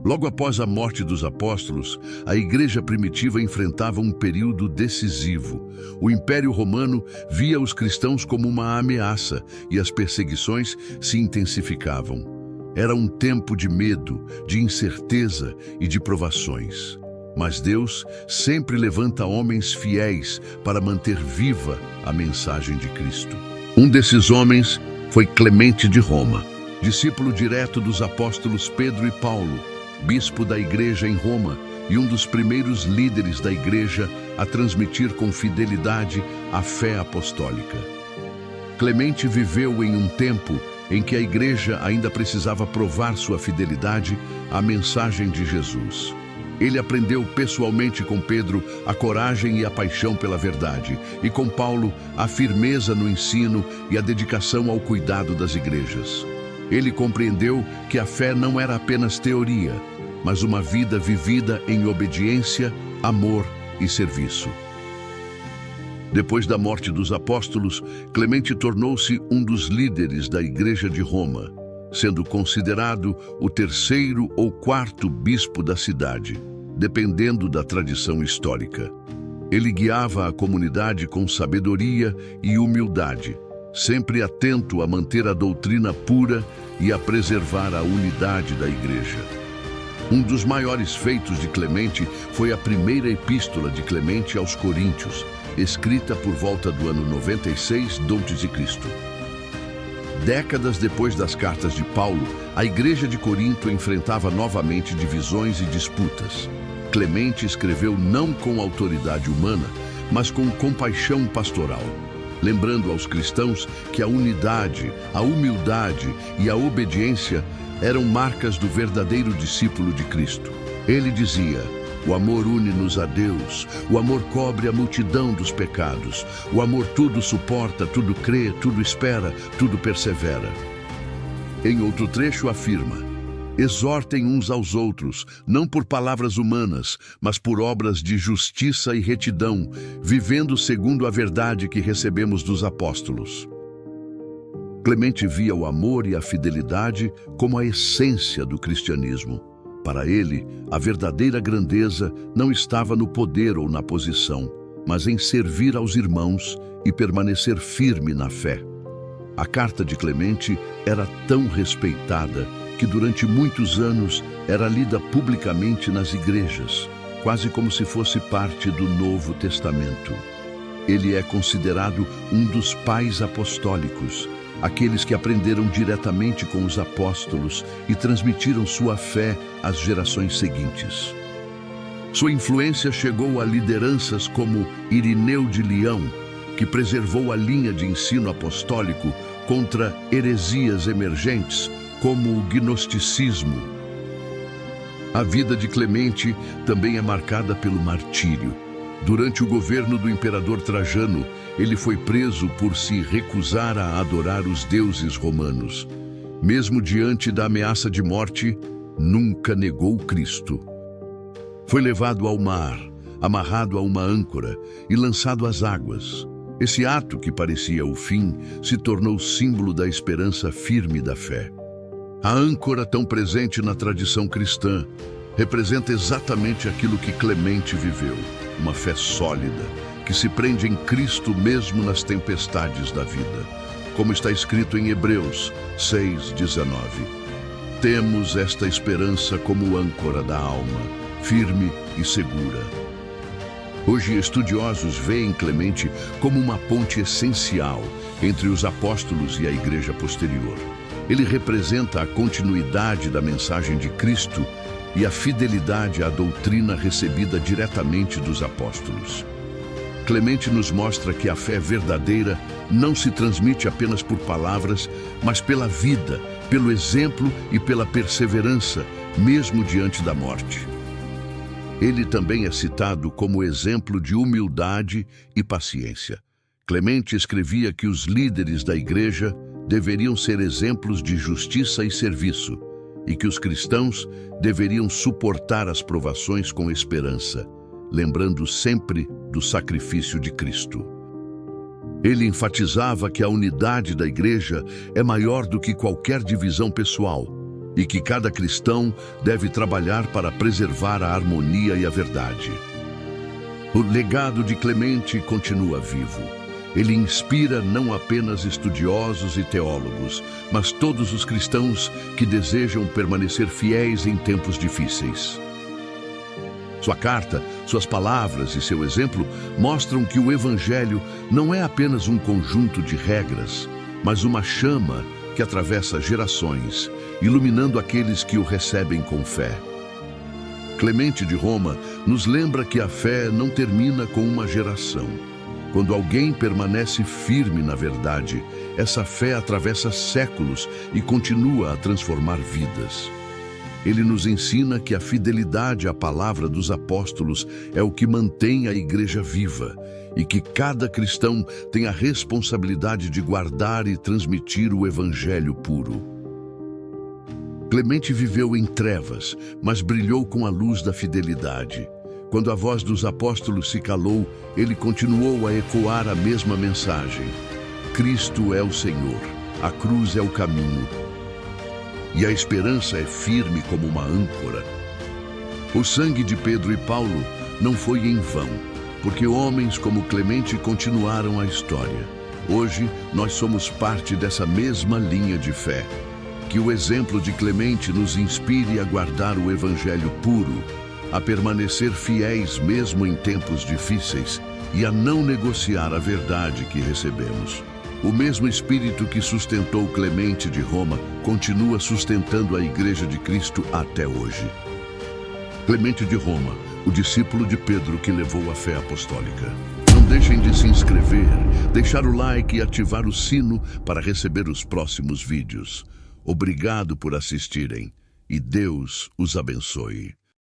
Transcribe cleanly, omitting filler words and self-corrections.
Logo após a morte dos apóstolos, a igreja primitiva enfrentava um período decisivo. O Império Romano via os cristãos como uma ameaça e as perseguições se intensificavam. Era um tempo de medo, de incerteza e de provações. Mas Deus sempre levanta homens fiéis para manter viva a mensagem de Cristo. Um desses homens foi Clemente de Roma, discípulo direto dos apóstolos Pedro e Paulo, bispo da igreja em Roma e um dos primeiros líderes da igreja a transmitir com fidelidade a fé apostólica. Clemente viveu em um tempo em que a igreja ainda precisava provar sua fidelidade à mensagem de Jesus. Ele aprendeu pessoalmente com Pedro a coragem e a paixão pela verdade, e com Paulo a firmeza no ensino e a dedicação ao cuidado das igrejas. Ele compreendeu que a fé não era apenas teoria, mas uma vida vivida em obediência, amor e serviço. Depois da morte dos apóstolos, Clemente tornou-se um dos líderes da Igreja de Roma, sendo considerado o terceiro ou quarto bispo da cidade, dependendo da tradição histórica. Ele guiava a comunidade com sabedoria e humildade, sempre atento a manter a doutrina pura e a preservar a unidade da igreja. Um dos maiores feitos de Clemente foi a primeira epístola de Clemente aos Coríntios, escrita por volta do ano 96 d.C. Décadas depois das cartas de Paulo, a igreja de Corinto enfrentava novamente divisões e disputas. Clemente escreveu não com autoridade humana, mas com compaixão pastoral, lembrando aos cristãos que a unidade, a humildade e a obediência eram marcas do verdadeiro discípulo de Cristo. Ele dizia: o amor une-nos a Deus, o amor cobre a multidão dos pecados, o amor tudo suporta, tudo crê, tudo espera, tudo persevera. Em outro trecho afirma: exortem uns aos outros, não por palavras humanas, mas por obras de justiça e retidão, vivendo segundo a verdade que recebemos dos apóstolos. Clemente via o amor e a fidelidade como a essência do cristianismo. Para ele, a verdadeira grandeza não estava no poder ou na posição, mas em servir aos irmãos e permanecer firme na fé. A carta de Clemente era tão respeitada que durante muitos anos era lida publicamente nas igrejas, quase como se fosse parte do Novo Testamento. Ele é considerado um dos pais apostólicos, aqueles que aprenderam diretamente com os apóstolos e transmitiram sua fé às gerações seguintes. Sua influência chegou a lideranças como Irineu de Leão, que preservou a linha de ensino apostólico contra heresias emergentes, como o gnosticismo. A vida de Clemente também é marcada pelo martírio. Durante o governo do imperador Trajano, ele foi preso por se recusar a adorar os deuses romanos. Mesmo diante da ameaça de morte, nunca negou Cristo. Foi levado ao mar, amarrado a uma âncora e lançado às águas. Esse ato, que parecia o fim, se tornou símbolo da esperança firme da fé. A âncora, tão presente na tradição cristã, representa exatamente aquilo que Clemente viveu, uma fé sólida, que se prende em Cristo mesmo nas tempestades da vida. Como está escrito em Hebreus 6:19. Temos esta esperança como âncora da alma, firme e segura. Hoje, estudiosos veem Clemente como uma ponte essencial entre os apóstolos e a igreja posterior. Ele representa a continuidade da mensagem de Cristo e a fidelidade à doutrina recebida diretamente dos apóstolos. Clemente nos mostra que a fé verdadeira não se transmite apenas por palavras, mas pela vida, pelo exemplo e pela perseverança, mesmo diante da morte. Ele também é citado como exemplo de humildade e paciência. Clemente escrevia que os líderes da igreja deveriam ser exemplos de justiça e serviço, e que os cristãos deveriam suportar as provações com esperança, lembrando sempre do sacrifício de Cristo. Ele enfatizava que a unidade da igreja é maior do que qualquer divisão pessoal, e que cada cristão deve trabalhar para preservar a harmonia e a verdade. O legado de Clemente continua vivo. Ele inspira não apenas estudiosos e teólogos, mas todos os cristãos que desejam permanecer fiéis em tempos difíceis. Sua carta, suas palavras e seu exemplo mostram que o Evangelho não é apenas um conjunto de regras, mas uma chama que atravessa gerações, iluminando aqueles que o recebem com fé. Clemente de Roma nos lembra que a fé não termina com uma geração. Quando alguém permanece firme na verdade, essa fé atravessa séculos e continua a transformar vidas. Ele nos ensina que a fidelidade à palavra dos apóstolos é o que mantém a igreja viva e que cada cristão tem a responsabilidade de guardar e transmitir o evangelho puro. Clemente viveu em trevas, mas brilhou com a luz da fidelidade. Quando a voz dos apóstolos se calou, ele continuou a ecoar a mesma mensagem. Cristo é o Senhor, a cruz é o caminho, e a esperança é firme como uma âncora. O sangue de Pedro e Paulo não foi em vão, porque homens como Clemente continuaram a história. Hoje, nós somos parte dessa mesma linha de fé. Que o exemplo de Clemente nos inspire a guardar o evangelho puro, a permanecer fiéis mesmo em tempos difíceis e a não negociar a verdade que recebemos. O mesmo Espírito que sustentou Clemente de Roma continua sustentando a Igreja de Cristo até hoje. Clemente de Roma, o discípulo de Pedro que levou a fé apostólica. Não deixem de se inscrever, deixar o like e ativar o sino para receber os próximos vídeos. Obrigado por assistirem e Deus os abençoe.